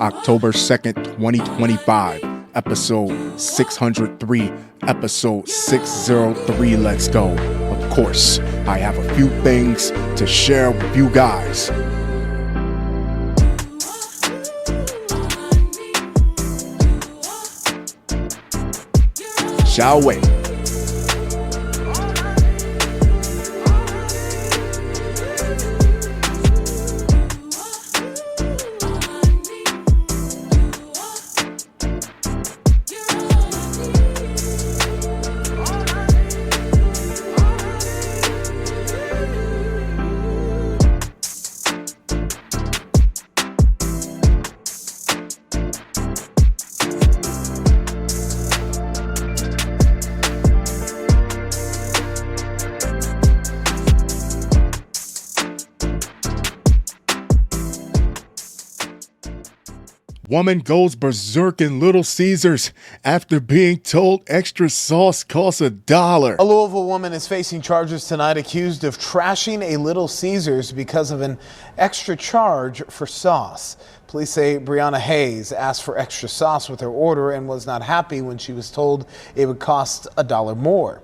October 2nd, 2025, episode 603, episode 603, let's go. Of course, I have a few things to share with you guys. Shall we? Woman goes berserk in Little Caesars after being told extra sauce costs $1. A Louisville woman is facing charges tonight accused of trashing a Little Caesars because of an extra charge for sauce. Police say Brianna Hayes asked for extra sauce with her order and was not happy when she was told it would cost $1 more.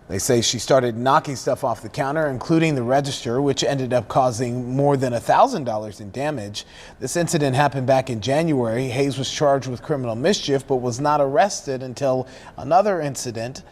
They say she started knocking stuff off the counter, including the register, which ended up causing more than $1,000 in damage. This incident happened back in January. Hayes was charged with criminal mischief, but was not arrested until another incident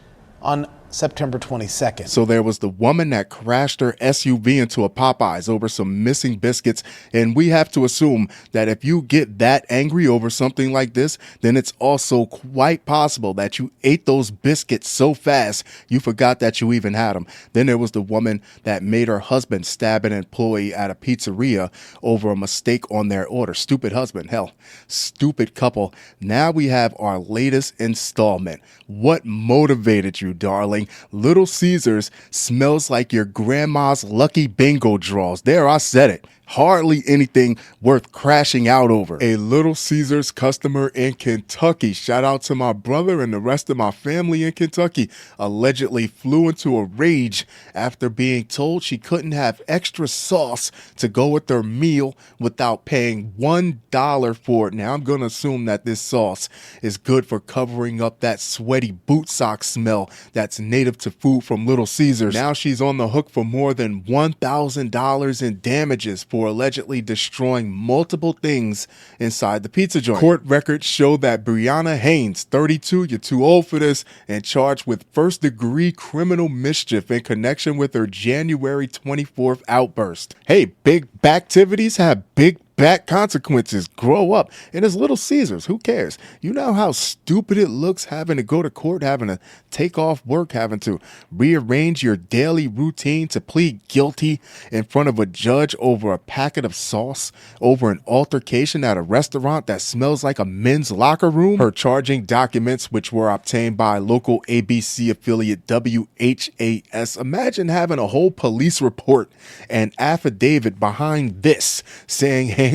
on September 22nd. So there was the woman that crashed her SUV into a Popeyes over some missing biscuits, and we have to assume that if you get that angry over something like this, then it's also quite possible that you ate those biscuits so fast you forgot that you even had them. Then there was the woman that made her husband stab an employee at a pizzeria over a mistake on their order. Stupid husband, hell, stupid couple. Now we have our latest installment. What motivated you, darling? Little Caesars smells like your grandma's lucky bingo draws. There, I said it. Hardly anything worth crashing out over. A Little Caesars customer in Kentucky, shout out to my brother and the rest of my family in Kentucky, allegedly flew into a rage after being told she couldn't have extra sauce to go with her meal without paying $1 for it. Now, I'm going to assume that this sauce is good for covering up that sweaty boot sock smell that's native to food from Little Caesars. Now she's on the hook for more than $1,000 in damages for allegedly destroying multiple things inside the pizza joint. Court records show that Brianna Hayes, 32, you're too old for this, and charged with first-degree criminal mischief in connection with her January 24th outburst. Hey, big activities have big back consequences. Grow up. And it's Little Caesars. Who cares? You know how stupid it looks having to go to court, having to take off work, having to rearrange your daily routine to plead guilty in front of a judge over a packet of sauce, over an altercation at a restaurant that smells like a men's locker room. Her charging documents, which were obtained by local ABC affiliate WHAS. Imagine having a whole police report and affidavit behind this saying Hayes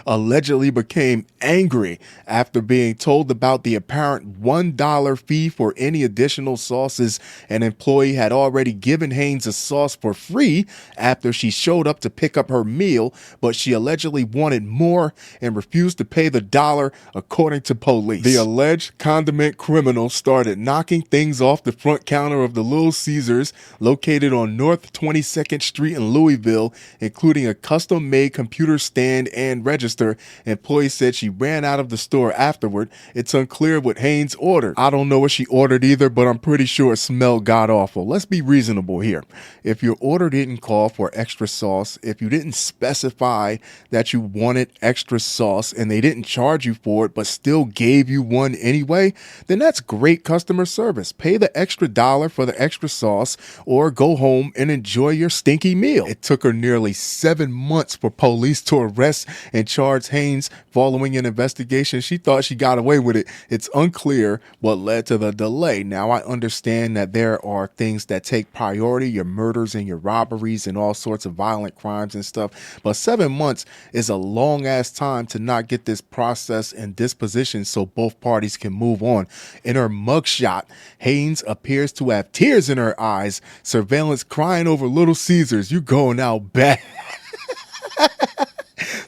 allegedly became angry after being told about the apparent $1 fee for any additional sauces. An employee had already given Hayes a sauce for free after she showed up to pick up her meal, but she allegedly wanted more and refused to pay the $1, according to police. The alleged condiment criminal started knocking things off the front counter of the Little Caesars located on North 22nd Street in Louisville, including a custom-made computer stand and register. Employee said she ran out of the store afterward. It's unclear what Hayes ordered. I don't know what she ordered either, but I'm pretty sure it smelled god awful. Let's be reasonable here. If your order didn't call for extra sauce, if you didn't specify that you wanted extra sauce and they didn't charge you for it but still gave you one anyway, then that's great customer service. Pay the extra $1 for the extra sauce or go home and enjoy your stinky meal. It took her nearly 7 months for police to arrest and charge Hayes following an investigation. She thought she got away with it. It's unclear what led to the delay. Now, I understand that there are things that take priority, your murders and your robberies and all sorts of violent crimes and stuff, but 7 months is a long ass time to not get this process and disposition so both parties can move on. In her mugshot, Hayes appears to have tears in her eyes, surveillance crying over Little Caesars. You going out bad.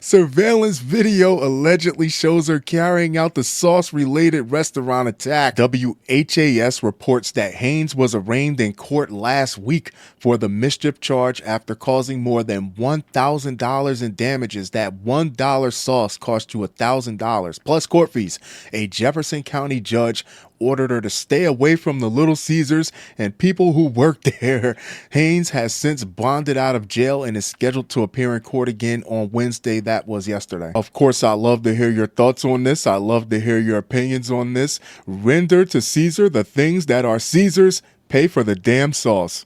Surveillance video allegedly shows her carrying out the sauce-related restaurant attack. WHAS reports that Haynes was arraigned in court last week for the mischief charge after causing more than $1,000 in damages. That $1 sauce cost you $1,000 plus court fees. A Jefferson County judge ordered her to stay away from the Little Caesars and people who work there. Haynes has since bonded out of jail and is scheduled to appear in court again on Wednesday. That was yesterday. Of course, I love to hear your thoughts on this. I love to hear your opinions on this. Render to Caesar the things that are Caesar's. Pay for the damn sauce.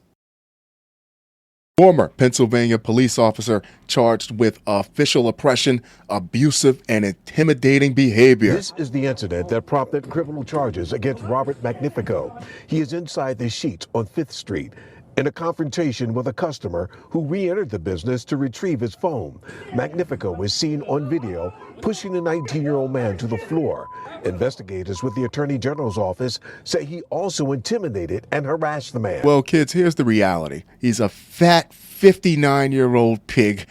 Former Pennsylvania police officer charged with official oppression, abusive, and intimidating behavior. This is the incident that prompted criminal charges against Robert Magnifico. He is inside the Sheetz on 5th Street in a confrontation with a customer who re-entered the business to retrieve his phone. Magnifico was seen on video pushing the 19-year-old man to the floor. Investigators with the Attorney General's office say he also intimidated and harassed the man. Well, kids, here's the reality. He's a fat 59-year-old pig,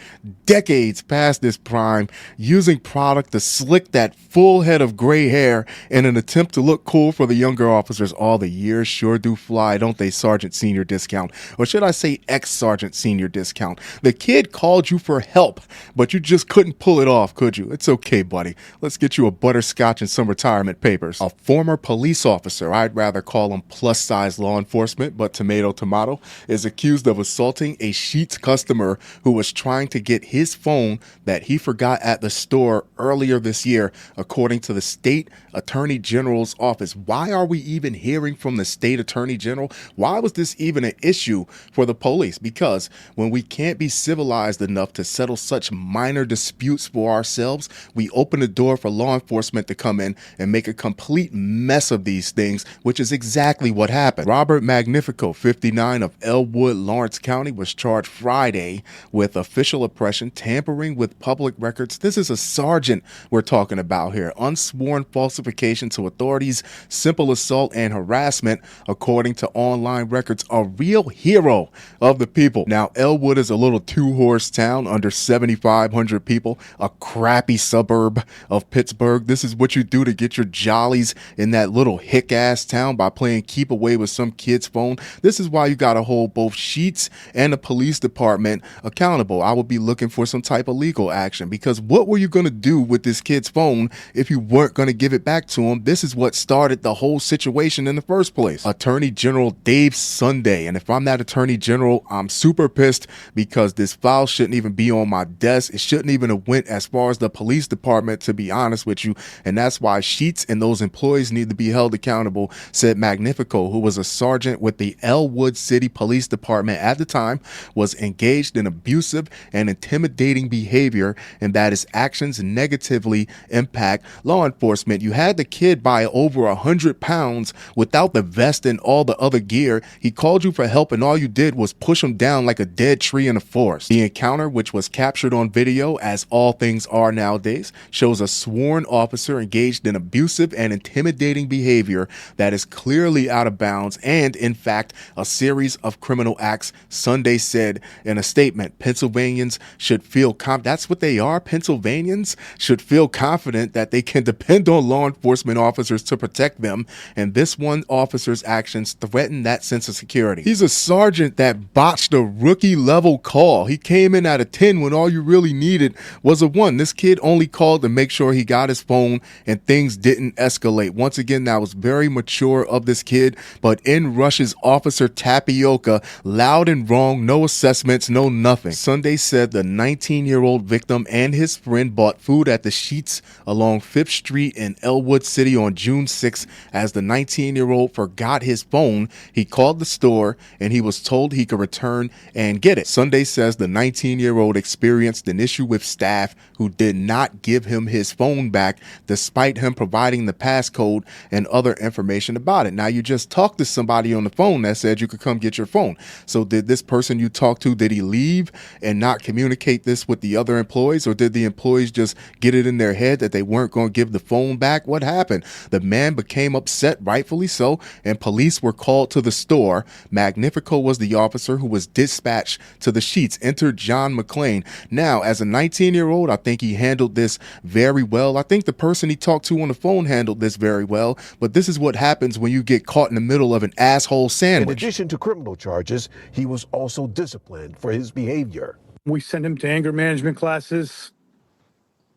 decades past his prime, using product to slick that full head of gray hair in an attempt to look cool for the younger officers. All the years sure do fly, don't they, Sergeant Senior Discount? Or should I say ex-Sergeant Senior Discount? The kid called you for help, but you just couldn't pull it off, could you? It's okay, buddy. Let's get you a butterscotch and some retirement papers. A former police officer, I'd rather call him plus-size law enforcement, but tomato, tomato, is accused of assaulting a Sheetz customer who was trying to get his phone that he forgot at the store earlier this year, according to the state attorney general's office. Why are we even hearing from the state attorney general? Why was this even an issue for the police? Because when we can't be civilized enough to settle such minor disputes for ourselves, we open the door for law enforcement to come in and make a complete mess of these things, which is exactly what happened. Robert Magnifico, 59, of Elwood, Lawrence County, was charged Friday with official oppression, tampering with public records. This is a sergeant we're talking about here. Unsworn falsification to authorities, simple assault, and harassment, according to online records. A real hero of the people. Now, Elwood is a little two-horse town, under 7,500 people, a crappy suburb of Pittsburgh. This is what you do to get your jollies in that little hick-ass town, by playing keep away with some kid's phone. This is why you got to hold both Sheetz and the police department accountable. I would be looking for some type of legal action, because what were you going to do with this kid's phone if you weren't going to give it back to him? This is what started the whole situation in the first place. Attorney General Dave Sunday, and if I'm that Attorney General, I'm super pissed, because this file shouldn't even be on my desk. It shouldn't even have went as far as the police department, to be honest with you, and that's why Sheetz and those employees need to be held accountable, said Magnifico, who was a sergeant with the Elwood City Police Department at the time, was engaged in abusive and intimidating behavior, and that his actions negatively impact law enforcement. You had the kid by over 100 pounds without the vest and all the other gear. He called you for help, and all you did was push him down like a dead tree in a forest. The encounter, which was captured on video, as all things are nowadays, shows a sworn officer engaged in abusive and intimidating behavior that is clearly out of bounds and, in fact, a series of criminal acts. Sunday said in a statement, Pennsylvanians should feel that's what they are. Pennsylvanians should feel confident that they can depend on law enforcement officers to protect them, and this one officer's actions threaten that sense of security. He's a sergeant that botched a rookie level call. He came in at a 10 when all you really needed was a 1. This kid only called to make sure he got his phone and things didn't escalate. Once again, that was very mature of this kid, but in rushes Officer Tapioca, loud and wrong, no assessments, no nothing. Sunday said the 19-year-old victim and his friend bought food at the Sheetz along 5th Street in Elwood City on June 6th. As the 19-year-old forgot his phone, he called the store and he was told he could return and get it. Sunday says the 19-year-old experienced an issue with staff who did not not give him his phone back despite him providing the passcode and other information about it. Now, you just talked to somebody on the phone that said you could come get your phone. So did this person you talked to, did he leave and not communicate this with the other employees, or did the employees just get it in their head that they weren't going to give the phone back? What happened? The man became upset, rightfully so, and police were called to the store. Magnifico was the officer who was dispatched to the Sheetz. Entered John McClain. Now, as a 19-year-old, I think he handled this very well. I think the person he talked to on the phone handled this very well, but this is what happens when you get caught in the middle of an asshole sandwich. In addition to criminal charges, he was also disciplined for his behavior. We sent him to anger management classes,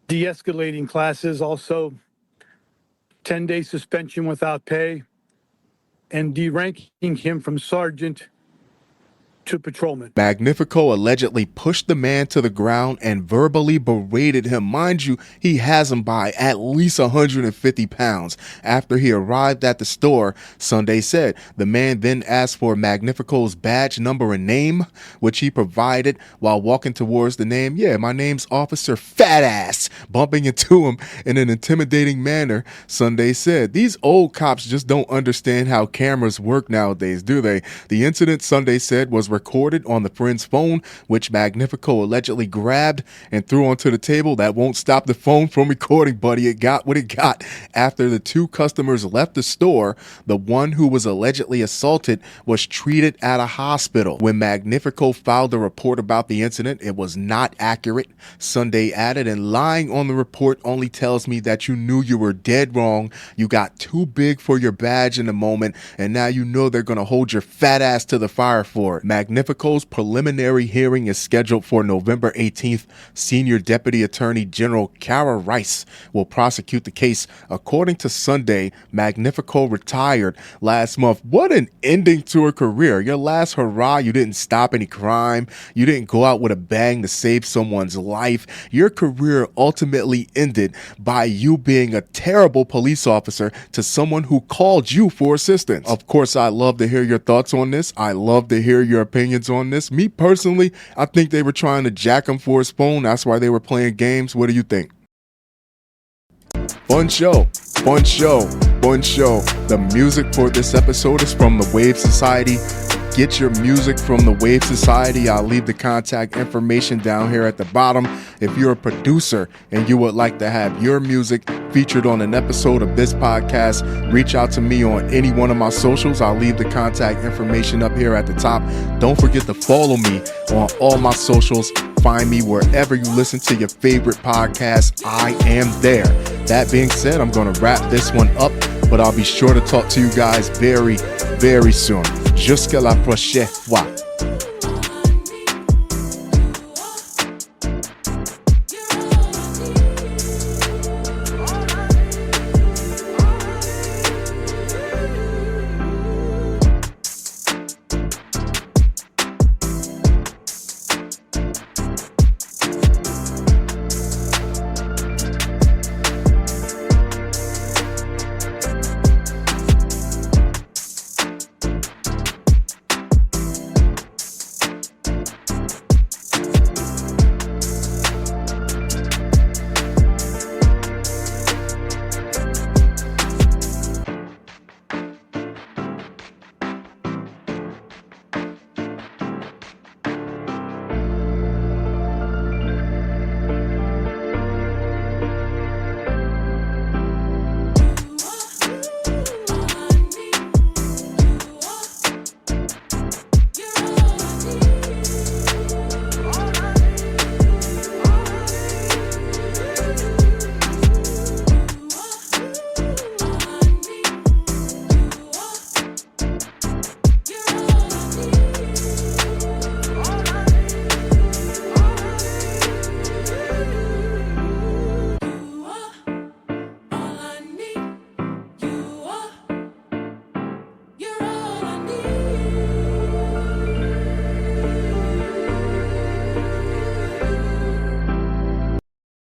de-escalating classes, also 10-day suspension without pay, and deranking him from sergeant to patrolman. Magnifico allegedly pushed the man to the ground and verbally berated him. Mind you, he has him by at least 150 pounds. After he arrived at the store, Sunday said the man then asked for Magnifico's badge number and name, which he provided while walking towards the name. Yeah, my name's Officer Fat Ass, bumping into him in an intimidating manner. Sunday said these old cops just don't understand how cameras work nowadays, do they? The incident, Sunday said, was recorded on the friend's phone, which Magnifico allegedly grabbed and threw onto the table. That won't stop the phone from recording, buddy. It got what it got. After the two customers left the store, the one who was allegedly assaulted was treated at a hospital. When Magnifico filed a report about the incident, it was not accurate. Sunday added, and lying on the report only tells me that you knew you were dead wrong. You got too big for your badge in the moment, and now you know they're going to hold your fat ass to the fire for it. Magnifico's preliminary hearing is scheduled for November 18th. Senior Deputy Attorney General Kara Rice will prosecute the case. According to Sunday, Magnifico retired last month. What an ending to a career. Your last hurrah, you didn't stop any crime. You didn't go out with a bang to save someone's life. Your career ultimately ended by you being a terrible police officer to someone who called you for assistance. Of course, I love to hear your thoughts on this. I love to hear your opinions on this. Me personally, I think they were trying to jack him for his phone. That's why they were playing games. What do you think? Fun show, fun show, fun show. The music for this episode is from the Wave Society. Get your music from the Wave Society. I'll leave the contact information down here at the bottom. If you're a producer and you would like to have your music featured on an episode of this podcast, reach out to me on any one of my socials. I'll leave the contact information up here at the top. Don't forget to follow me on all my socials. Find me wherever you listen to your favorite podcast. I am there. That being said, I'm going to wrap this one up, but I'll be sure to talk to you guys very, very soon. Jusqu'à la prochaine fois.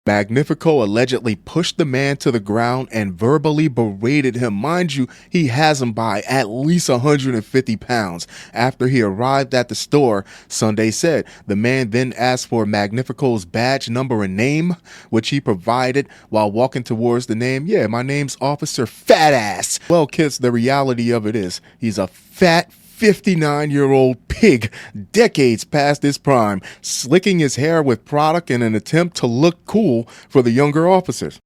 Magnifico allegedly pushed the man to the ground and verbally berated him. Mind you, he has him by at least 150 pounds. After he arrived at the store, Sunday said the man then asked for Magnifico's badge number and name, which he provided while walking towards the name. Yeah, my name's Officer Fat Ass. Well, kids, the reality of it is he's a fat 59-year-old pig, decades past his prime, slicking his hair with product in an attempt to look cool for the younger officers.